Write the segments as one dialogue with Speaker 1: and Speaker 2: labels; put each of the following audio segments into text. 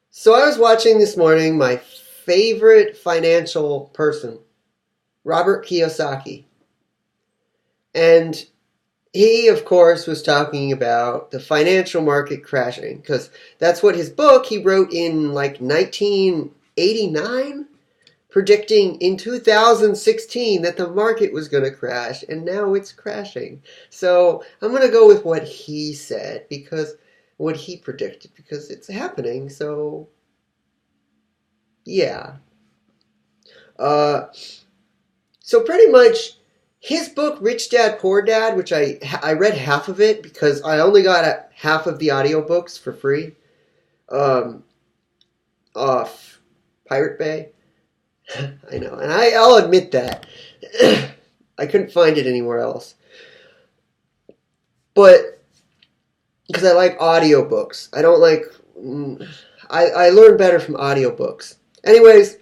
Speaker 1: So I was watching this morning my favorite financial person, Robert Kiyosaki. And he, of course, was talking about the financial market crashing because that's what his book he wrote in like 1989, predicting in 2016 that the market was going to crash, and now it's crashing. So I'm going to go with what he said because what he predicted because it's happening. So yeah. Uh, so pretty much his book Rich Dad Poor Dad, which I read half of it because I only got half of the audiobooks for free um, off Pirate Bay. I know, and I'll admit that. I couldn't find it anywhere else. But because I like audiobooks. I don't like I learn better from audiobooks. Anyways,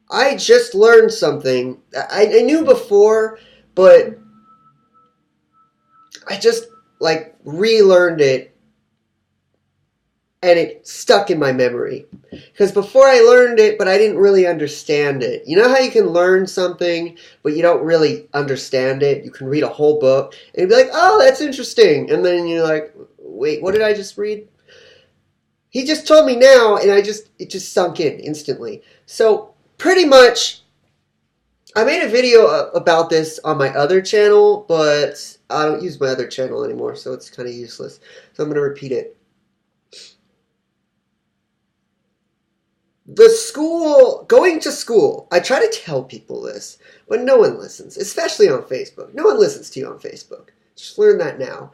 Speaker 1: I just learned something. I knew before, but I just like relearned it and it stuck in my memory. Because before I learned it, but I didn't really understand it. You know how you can learn something, but you don't really understand it? You can read a whole book and you'd be like, oh, that's interesting. And then you're like, wait, what did I just read? He just told me now, and it just sunk in instantly. So pretty much, I made a video about this on my other channel, but I don't use my other channel anymore, so it's kind of useless. So I'm going to repeat it. Going to school, I try to tell people this, but no one listens, especially on Facebook. No one listens to you on Facebook. Just learn that now.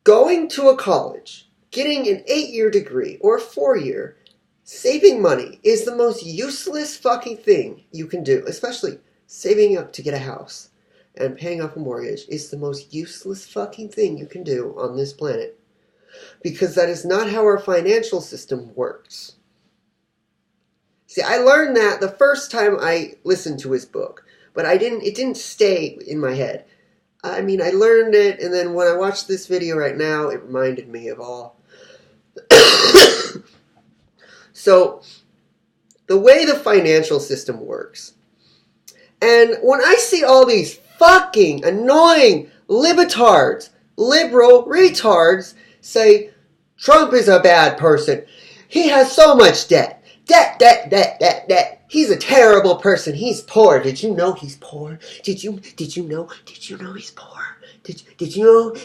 Speaker 1: Going to a college, getting an 8-year degree or a 4-year, saving money is the most useless fucking thing you can do, especially saving up to get a house and paying off a mortgage is the most useless fucking thing you can do on this planet. Because that is not how our financial system works. See, I learned that the first time I listened to his book, but it didn't stay in my head. I mean, I learned it, and then when I watched this video right now, it reminded me of all. So, the way the financial system works. And when I see all these fucking annoying libitards, liberal retards, say, Trump is a bad person. He has so much debt. Debt. He's a terrible person. He's poor. Did you know he's poor? Did you know he's poor? Did you know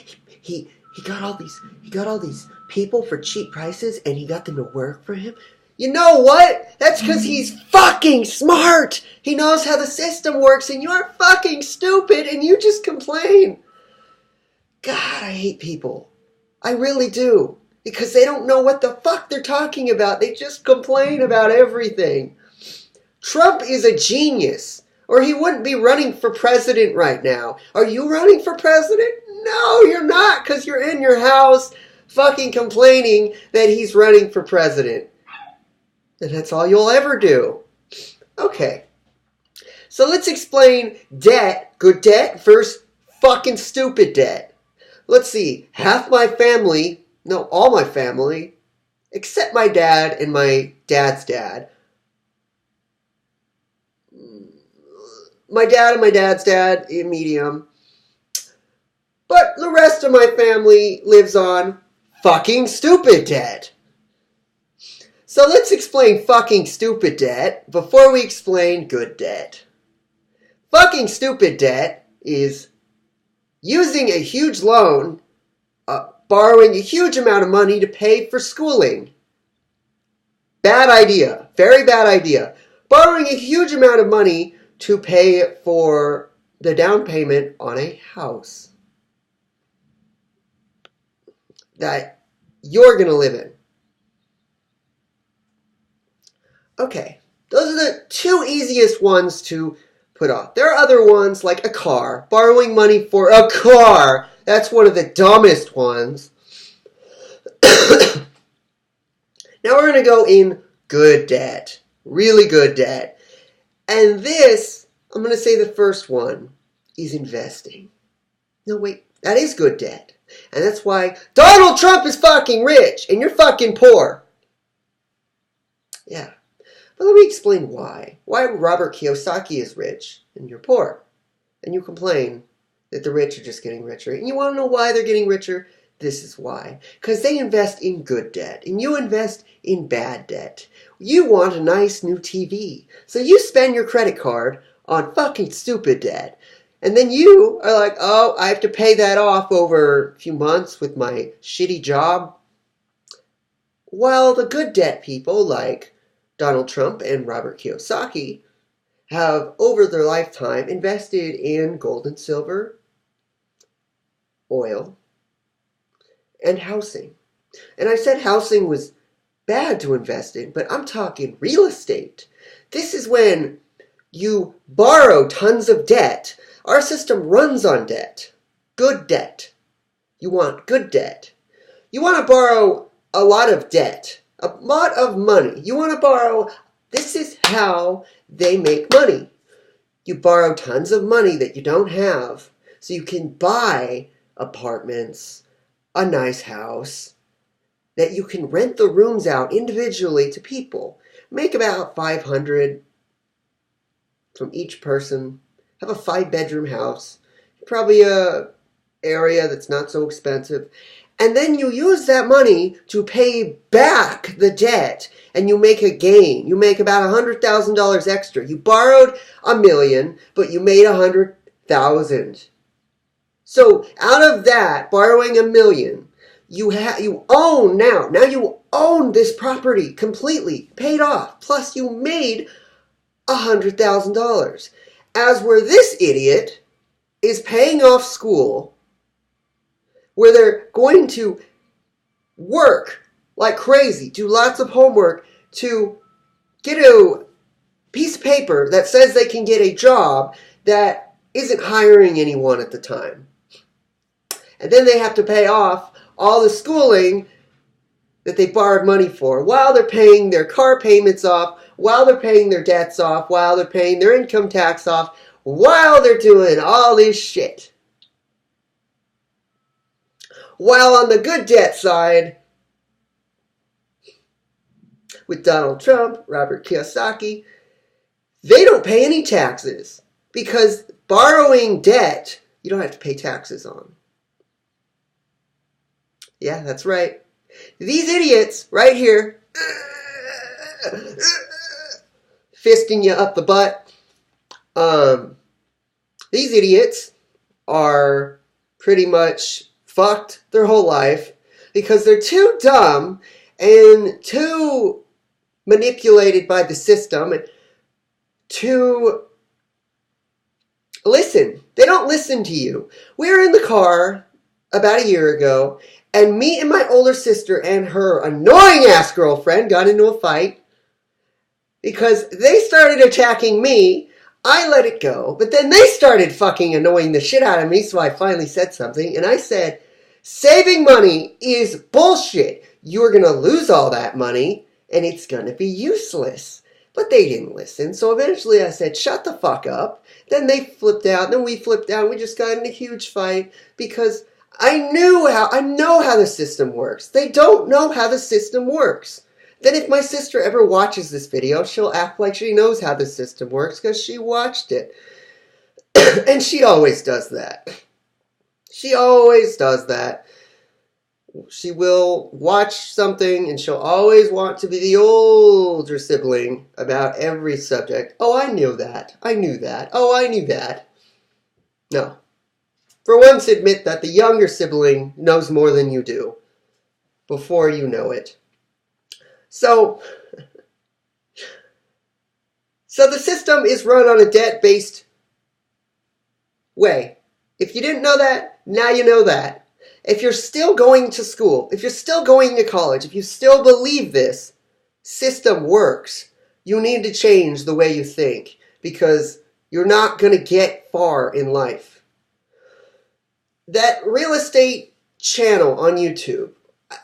Speaker 1: he got all these people for cheap prices and he got them to work for him? You know what? That's because he's fucking smart. He knows how the system works and you're fucking stupid and you just complain. God, I hate people. I really do. Because they don't know what the fuck they're talking about. They just complain about everything. Trump is a genius. Or he wouldn't be running for president right now. Are you running for president? No, you're not. Because you're in your house fucking complaining that he's running for president. And that's all you'll ever do. Okay. So let's explain debt, good debt, versus fucking stupid debt. Let's see. All my family, except my dad and my dad's dad. My dad and my dad's dad, medium. But the rest of my family lives on fucking stupid debt. So let's explain fucking stupid debt before we explain good debt. Fucking stupid debt is using a huge loan, borrowing a huge amount of money to pay for schooling. Bad idea. Very bad idea. Borrowing a huge amount of money to pay for the down payment on a house that you're going to live in. Okay, those are the two easiest ones to put off. There are other ones like a car. Borrowing money for a car. That's one of the dumbest ones. Now we're going to go in good debt. Really good debt. And this, I'm going to say the first one, is investing. No, wait, that is good debt. And that's why Donald Trump is fucking rich and you're fucking poor. Yeah. But let me explain why. Why Robert Kiyosaki is rich and you're poor. And you complain that the rich are just getting richer. And you want to know why they're getting richer? This is why. Because they invest in good debt. And you invest in bad debt. You want a nice new TV. So you spend your credit card on fucking stupid debt. And then you are like, oh, I have to pay that off over a few months with my shitty job. While the good debt people like Donald Trump and Robert Kiyosaki have, over their lifetime, invested in gold and silver, oil, and housing. And I said housing was bad to invest in, but I'm talking real estate. This is when you borrow tons of debt. Our system runs on debt. Good debt. You want good debt. You want to borrow a lot of debt. A lot of money. You want to borrow. This is how they make money. You borrow tons of money that you don't have so you can buy apartments, a nice house, that you can rent the rooms out individually to people. Make about $500 from each person. Have a 5-bedroom house. Probably a area that's not so expensive. And then you use that money to pay back the debt and you make a gain. You make about $100,000 extra. You borrowed $1 million, but you made $100,000. So out of that, borrowing $1 million, you own now. Now you own this property completely, paid off. Plus you made $100,000. As where this idiot is paying off school, where they're going to work like crazy, do lots of homework to get a piece of paper that says they can get a job that isn't hiring anyone at the time. And then they have to pay off all the schooling that they borrowed money for while they're paying their car payments off, while they're paying their debts off, while they're paying their income tax off, while they're doing all this shit. While on the good debt side, with Donald Trump, Robert Kiyosaki, they don't pay any taxes because borrowing debt, you don't have to pay taxes on. Yeah, that's right. These idiots right here, fisting you up the butt, these idiots are pretty much fucked their whole life because they're too dumb and too manipulated by the system to listen. They don't listen to you. We were in the car about a year ago, and me and my older sister and her annoying ass girlfriend got into a fight because they started attacking me. I let it go, but then they started fucking annoying the shit out of me, so I finally said something, and I said, saving money is bullshit. You're going to lose all that money, and it's going to be useless. But they didn't listen, so eventually I said, shut the fuck up. Then they flipped out, then we flipped out, we just got in a huge fight because I know how the system works. They don't know how the system works. Then if my sister ever watches this video, she'll act like she knows how the system works because she watched it. And she always does that. She always does that. She will watch something and she'll always want to be the older sibling about every subject. Oh, I knew that. I knew that. Oh, I knew that. No. For once, admit that the younger sibling knows more than you do before you know it. So the system is run on a debt-based way. If you didn't know that, now you know that. If you're still going to school, if you're still going to college, if you still believe this system works, you need to change the way you think because you're not going to get far in life. That real estate channel on YouTube,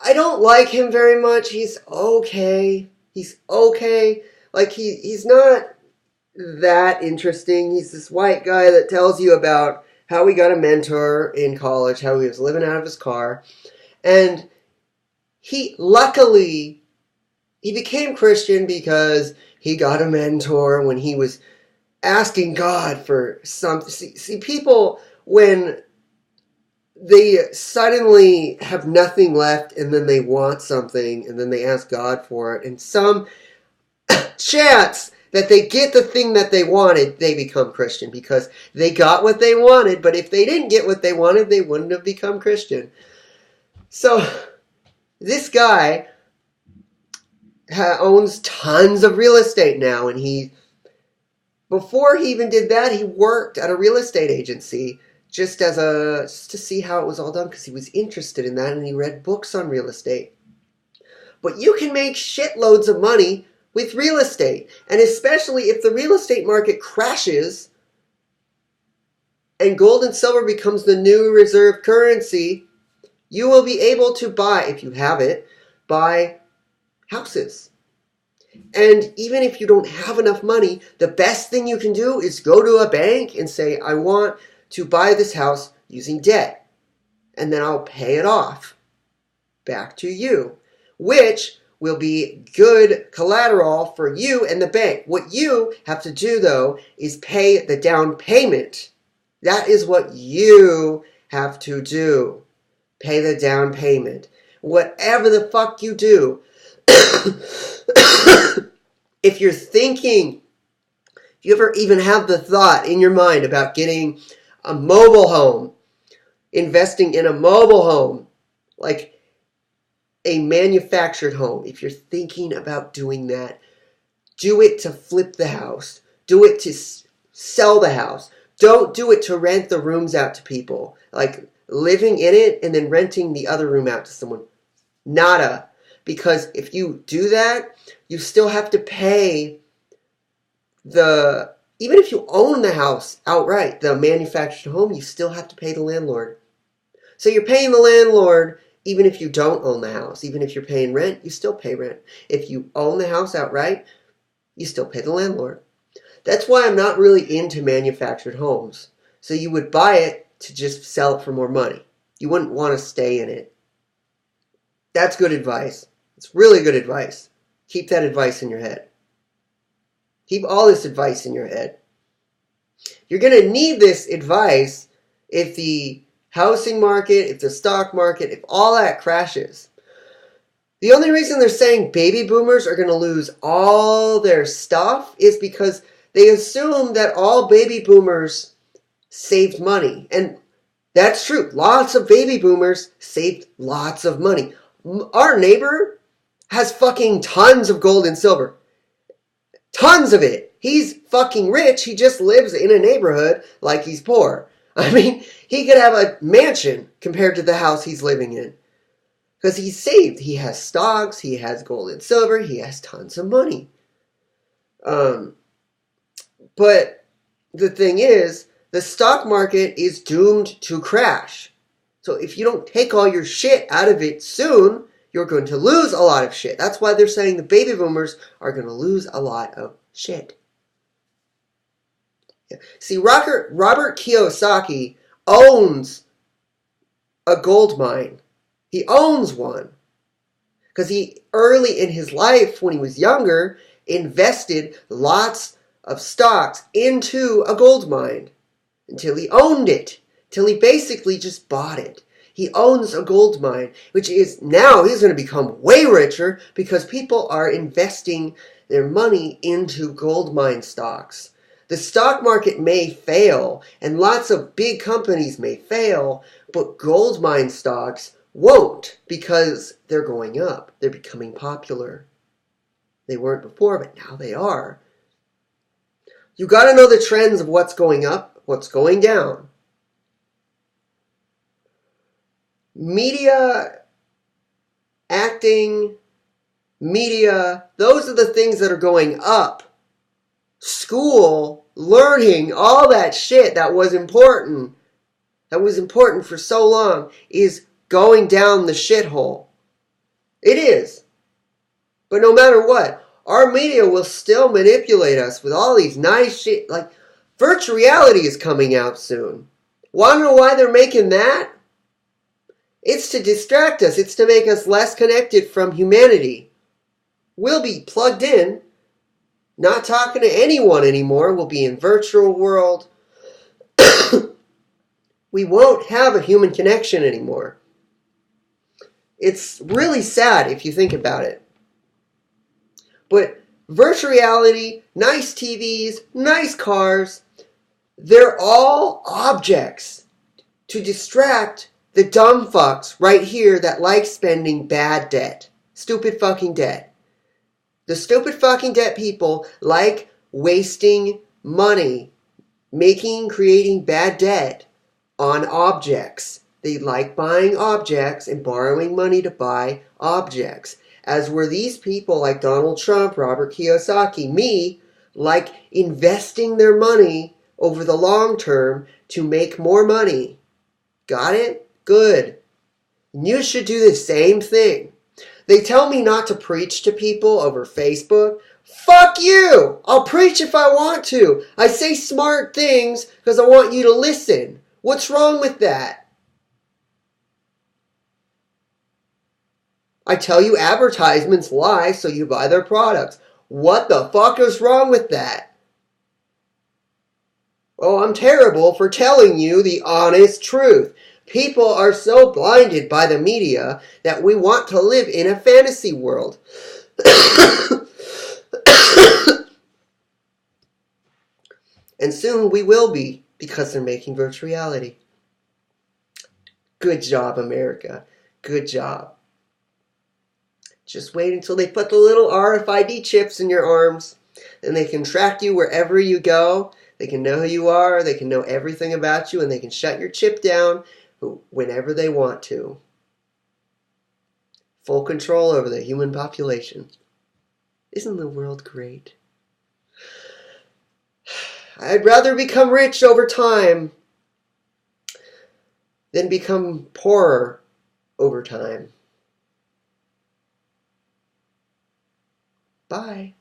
Speaker 1: I don't like him very much. He's okay. He's okay. Like, he's not that interesting. He's this white guy that tells you about how he got a mentor in college, how he was living out of his car. And he became Christian because he got a mentor when he was asking God for something. See, people, when they suddenly have nothing left and then they want something and then they ask God for it, and some chance that they get the thing that they wanted, they become Christian because they got what they wanted. But if they didn't get what they wanted, they wouldn't have become Christian. So this guy owns tons of real estate now, and before he even did that, he worked at a real estate agency just to see how it was all done, because he was interested in that and he read books on real estate. But you can make shitloads of money with real estate, and especially if the real estate market crashes and gold and silver becomes the new reserve currency, you will be able to buy, if you have it, buy houses. And even if you don't have enough money, the best thing you can do is go to a bank and say, I want to buy this house using debt, and then I'll pay it off back to you, which will be good collateral for you and the bank. What you have to do, though, is pay the down payment. That is what you have to do. Pay the down payment. Whatever the fuck you do. If you're thinking, if you ever even have the thought in your mind about getting a mobile home, investing in a mobile home, like a manufactured home, if you're thinking about doing that, do it to flip the house. Do it to sell the house. Don't do it to rent the rooms out to people. Like living in it and then renting the other room out to someone. Nada. Because if you do that, you still have to pay even if you own the house outright, the manufactured home, you still have to pay the landlord. So you're paying the landlord even if you don't own the house. Even if you're paying rent, you still pay rent. If you own the house outright, you still pay the landlord. That's why I'm not really into manufactured homes. So you would buy it to just sell it for more money. You wouldn't want to stay in it. That's good advice. It's really good advice. Keep that advice in your head. Keep all this advice in your head. You're going to need this advice if the housing market, if the stock market, if all that crashes. The only reason they're saying baby boomers are going to lose all their stuff is because they assume that all baby boomers saved money. And that's true. Lots of baby boomers saved lots of money. Our neighbor has fucking tons of gold and silver. Tons of it. He's fucking rich. He just lives in a neighborhood like he's poor. I mean, he could have a mansion compared to the house he's living in. Because he's saved. He has stocks. He has gold and silver. He has tons of money. But the thing is, the stock market is doomed to crash. So if you don't take all your shit out of it soon, you're going to lose a lot of shit. That's why they're saying the baby boomers are going to lose a lot of shit. Yeah. See, Robert Kiyosaki owns a gold mine. He owns one. Because he, early in his life, when he was younger, invested lots of stocks into a gold mine. Until he owned it. Till he basically just bought it. He owns a gold mine, which is now he's going to become way richer because people are investing their money into gold mine stocks. The stock market may fail, and lots of big companies may fail, but gold mine stocks won't because they're going up. They're becoming popular. They weren't before, but now they are. You got to know the trends of what's going up, what's going down. Media, acting, media, those are the things that are going up. School, learning, all that shit that was important for so long, is going down the shithole. It is. But no matter what, our media will still manipulate us with all these nice shit. Like, virtual reality is coming out soon. Want to know why they're making that? It's to distract us. It's to make us less connected from humanity. We'll be plugged in, not talking to anyone anymore. We'll be in virtual world. We won't have a human connection anymore. It's really sad if you think about it. But virtual reality, nice TVs, nice cars, they're all objects to distract the dumb fucks right here that like spending bad debt. Stupid fucking debt. The stupid fucking debt people like wasting money, creating bad debt on objects. They like buying objects and borrowing money to buy objects. As were these people like Donald Trump, Robert Kiyosaki, me, like investing their money over the long term to make more money. Got it? Good. You should do the same thing. They tell me not to preach to people over Facebook. Fuck you! I'll preach if I want to. I say smart things because I want you to listen. What's wrong with that? I tell you advertisements lie so you buy their products. What the fuck is wrong with that? Oh, I'm terrible for telling you the honest truth. People are so blinded by the media that we want to live in a fantasy world. And soon we will be, because they're making virtual reality. Good job, America. Good job. Just wait until they put the little RFID chips in your arms, and they can track you wherever you go. They can know who you are. They can know everything about you, and they can shut your chip down whenever they want to. Full control over the human population. Isn't the world great? I'd rather become rich over time than become poorer over time. Bye.